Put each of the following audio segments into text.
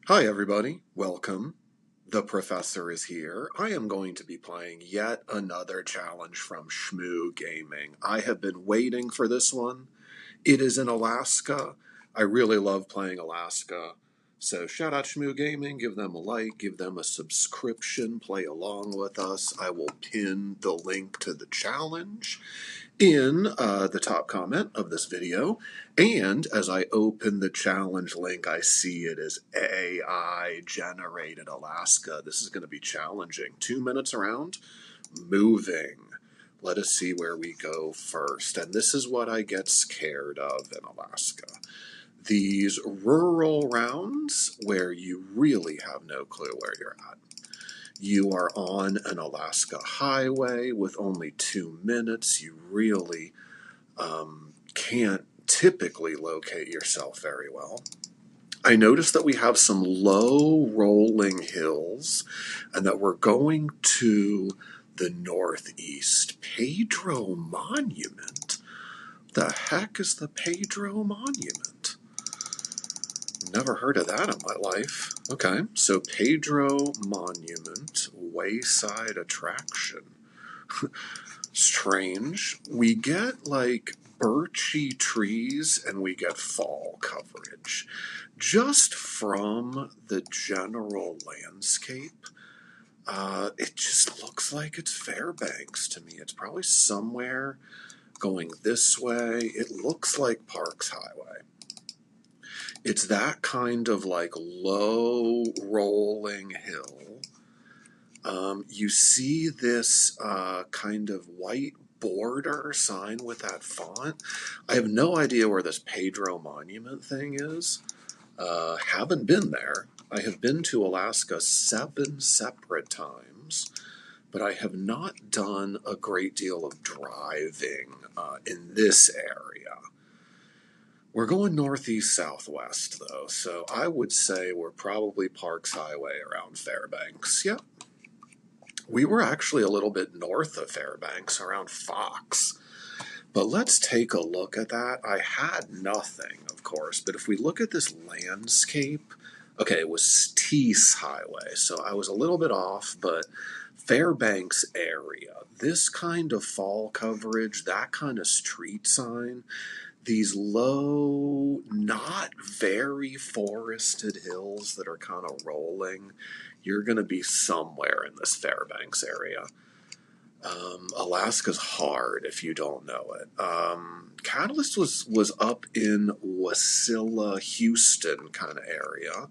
Hi everybody, welcome. The professor is here. I am going to be playing yet another challenge from Shmoo Gaming. I have been waiting for this one. It is in Alaska. I really love playing Alaska. So shout out Shmoo Gaming, give them a like, give them a subscription, play along with us. I will pin the link to the challenge in the top comment of this video. And as I open the challenge link, I see it as AI generated Alaska. This is going to be challenging. 2 minutes around, moving. Let us see where we go first. And this is what I get scared of in Alaska. These rural rounds where you really have no clue where you're at. You are on an Alaska highway with only 2 minutes. You really can't typically locate yourself very well. I noticed that we have some low rolling hills and that we're going to the northeast. Pedro Monument? The heck is the Pedro Monument? Never heard of that in my life. Okay, so Pedro Monument, wayside attraction. Strange. We get like birchy trees and we get fall coverage. Just from the general landscape, it just looks like it's Fairbanks to me. It's probably somewhere going this way. It looks like Parks Highway. It's that kind of like low rolling hill. You see this kind of white border sign with that font. I have no idea where this Pedro Monument thing is. Haven't been there. I have been to Alaska 7 separate times, but I have not done a great deal of driving in this area. We're going northeast-southwest, though, so I would say we're probably Parks Highway around Fairbanks. Yep. We were actually a little bit north of Fairbanks, around Fox. But let's take a look at that. I had nothing, of course, but if we look at this landscape, okay, it was Tees Highway, so I was a little bit off, but Fairbanks area, this kind of fall coverage, that kind of street sign, these low, not very forested hills that are kind of rolling, you're going to be somewhere in this Fairbanks area. Alaska's hard if you don't know it. Catalyst was up in Wasilla, Houston kind of area,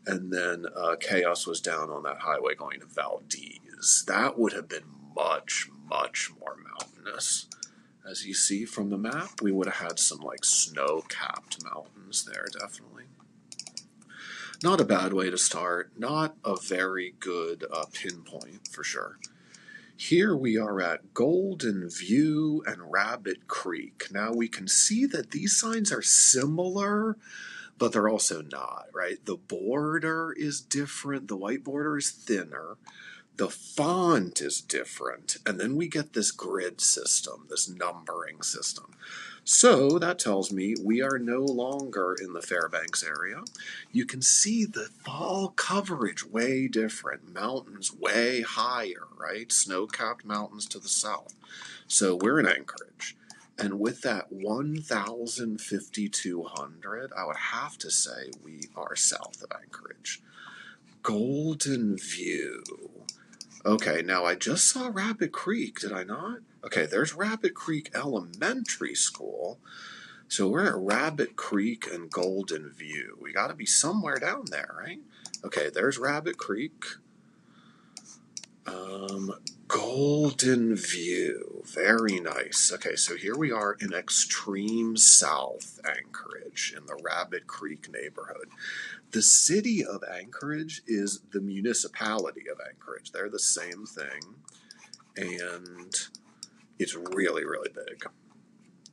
and then Chaos was down on that highway going to Valdez. That would have been much, much more mountainous. As you see from the map, we would have had some like snow-capped mountains there, definitely. Not a bad way to start. Not a very good pinpoint, for sure. Here we are at Golden View and Rabbit Creek. Now we can see that these signs are similar, but they're also not, right? The border is different. The white border is thinner. The font is different. And then we get this grid system, this numbering system. So that tells me we are no longer in the Fairbanks area. You can see the fall coverage way different. Mountains way higher, right? Snow-capped mountains to the south. So we're in Anchorage. And with that 1,500, I would have to say we are south of Anchorage. Golden View. Okay, now I just saw Rabbit Creek, did I not? Okay, there's Rabbit Creek Elementary School. So we're at Rabbit Creek and Golden View. We got to be somewhere down there, right? Okay, there's Rabbit Creek. Golden View. Very nice. Okay, so here we are in extreme south Anchorage in the Rabbit Creek neighborhood. The city of Anchorage is the municipality of Anchorage. They're the same thing, and it's really, really big.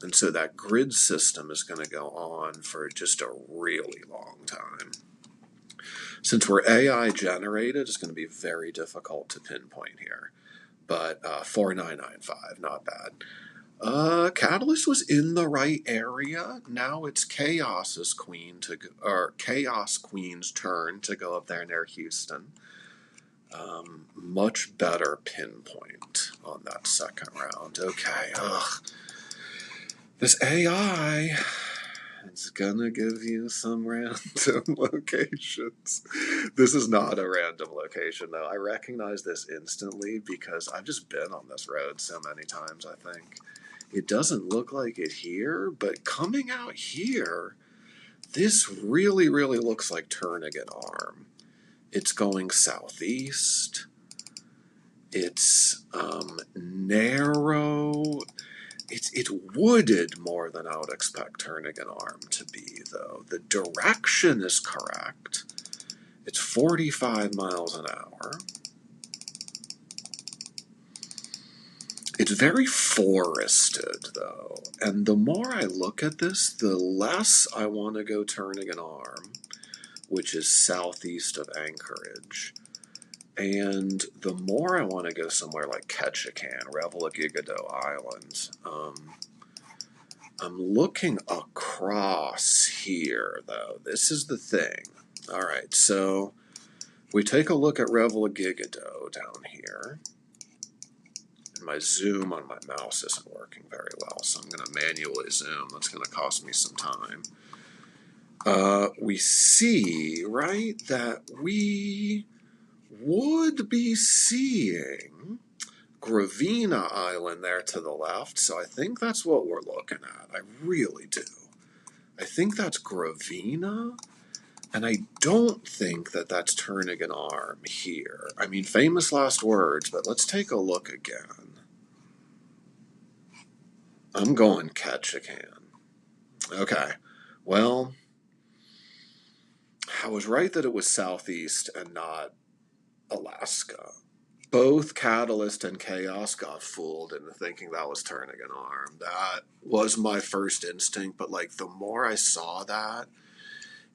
And so that grid system is going to go on for just a really long time. Since we're AI generated, it's going to be very difficult to pinpoint here. But 4995, not bad. Catalyst was in the right area. Now it's Chaos's queen or Chaos Queen's turn to go up there near Houston. Much better pinpoint on that second round. Okay, this AI is gonna give you some random locations. This is not a random location, though. I recognize this instantly because I've just been on this road so many times, I think. It doesn't look like it here, but coming out here, this really, really looks like Turnagain Arm. It's going southeast. It's narrow. It's wooded more than I would expect Turnagain Arm to be, though. The direction is correct. It's 45 miles an hour. It's very forested, though, and the more I look at this, the less I want to go Turnagain Arm, which is southeast of Anchorage, and the more I want to go somewhere like Ketchikan, Reveille-Gigodeau Island. I'm looking across here, though. This is the thing. All right, so we take a look at Reveille-Gigodeau down here. My zoom on my mouse isn't working very well, so I'm going to manually zoom. That's going to cost me some time. We see, right, that we would be seeing Gravina Island there to the left, so I think that's what we're looking at. I really do. I think that's Gravina, and I don't think that that's Turnagain Arm here. I mean, famous last words, but let's take a look again. I'm going Ketchikan. Okay. Well, I was right that it was southeast and not Alaska. Both Catalyst and Chaos got fooled into thinking that was Turnagain Arm. That was my first instinct, but like the more I saw that,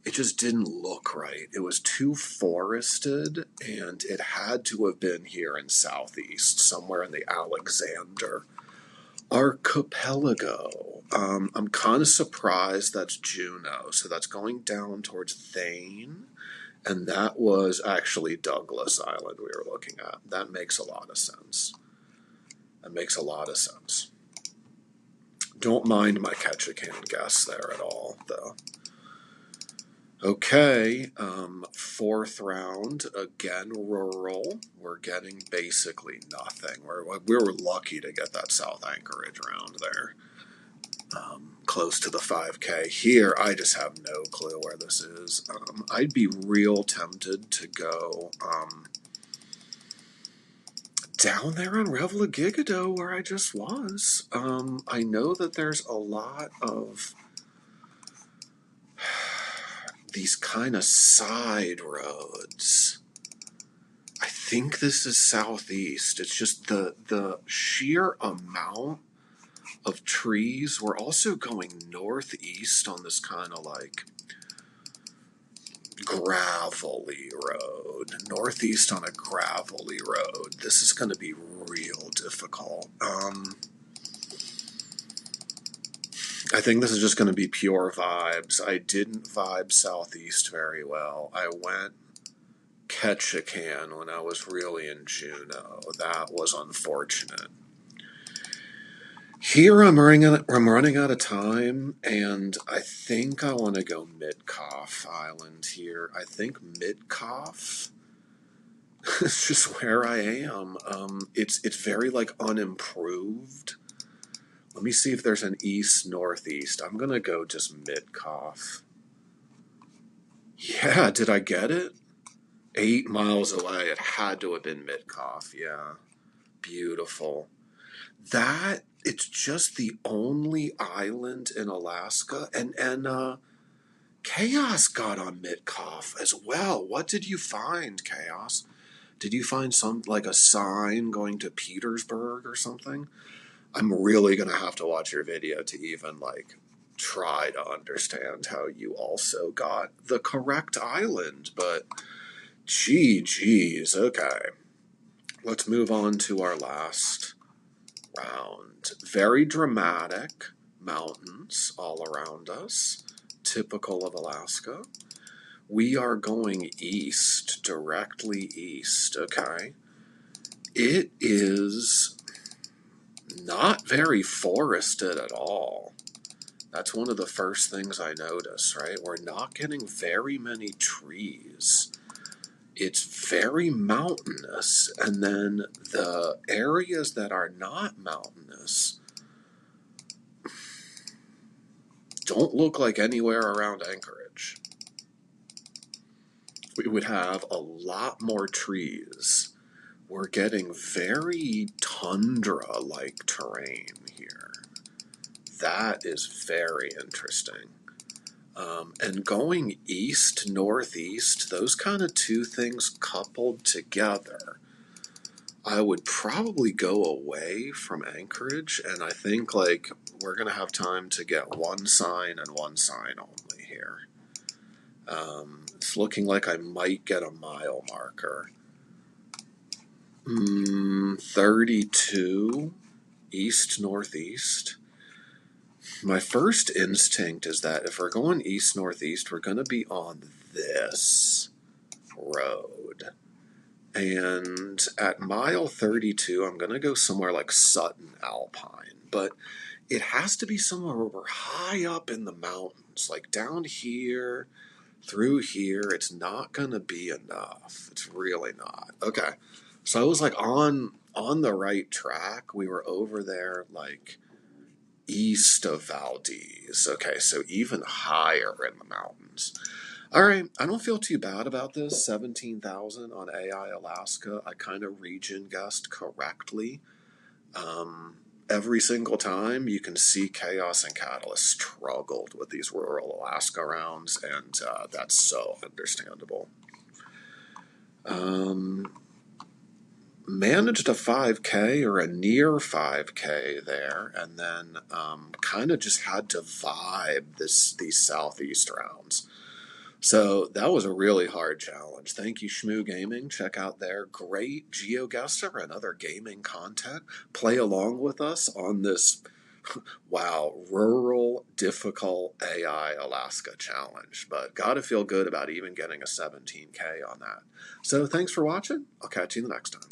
it just didn't look right. It was too forested, and it had to have been here in southeast, somewhere in the Alexander Archipelago. I'm kind of surprised that's Juneau, so that's going down towards Thane, and that was actually Douglas Island we were looking at. That makes a lot of sense. That makes a lot of sense. Don't mind my Ketchikan guess there at all, though. Okay, fourth round, again rural. We're getting basically nothing. We were lucky to get that South Anchorage round there, close to the 5K. Here, I just have no clue where this is. I'd be real tempted to go down there on Reveille-Gigodeau where I just was. I know that there's a lot of these kind of side roads. I think this is southeast. It's just the sheer amount of trees. We're also going northeast on this kind of like gravelly road. Northeast on a gravelly road. This is going to be real difficult. I think this is just going to be pure vibes. I didn't vibe southeast very well. I went Ketchikan when I was really in Juneau. That was unfortunate. Here I'm running out of time, and I think I want to go Mitkoff Island here. I think Mitkoff is just where I am. It's very like unimproved. Let me see if there's an east-northeast. I'm going to go just Mitkoff. Yeah, did I get it? 8 miles away. It had to have been Mitkoff. Yeah. Beautiful. It's just the only island in Alaska. And Chaos got on Mitkoff as well. What did you find, Chaos? Did you find like a sign going to Petersburg or something? I'm really going to have to watch your video to even like try to understand how you also got the correct island, but geez, okay. Let's move on to our last around. Very dramatic mountains all around us, typical of Alaska. We are going east, directly east, okay? It is not very forested at all. That's one of the first things I notice, right? We're not getting very many trees. It's very mountainous, and then the areas that are not mountainous don't look like anywhere around Anchorage. We would have a lot more trees. We're getting very tundra-like terrain here. That is very interesting. And going east, northeast, those kind of two things coupled together, I would probably go away from Anchorage, and I think like we're going to have time to get one sign and one sign only here. It's looking like I might get a mile marker. 32 east northeast. My first instinct is that if we're going east northeast, we're going to be on this road. And at mile 32, I'm going to go somewhere like Sutton Alpine. But it has to be somewhere where we're high up in the mountains, like down here, through here. It's not going to be enough. It's really not. Okay. So I was like on the right track. We were over there like east of Valdez. Okay, so even higher in the mountains. All right, I don't feel too bad about this. 17,000 on AI Alaska. I kind of region guessed correctly. Every single time you can see Chaos and Catalyst struggled with these rural Alaska rounds, and that's so understandable. Managed a 5K or a near 5K there, and then kind of just had to vibe these southeast rounds. So that was a really hard challenge. Thank you, Shmoo Gaming. Check out their great GeoGuessr and other gaming content. Play along with us on this, wow, rural, difficult AI Alaska challenge. But gotta feel good about even getting a 17K on that. So thanks for watching. I'll catch you the next time.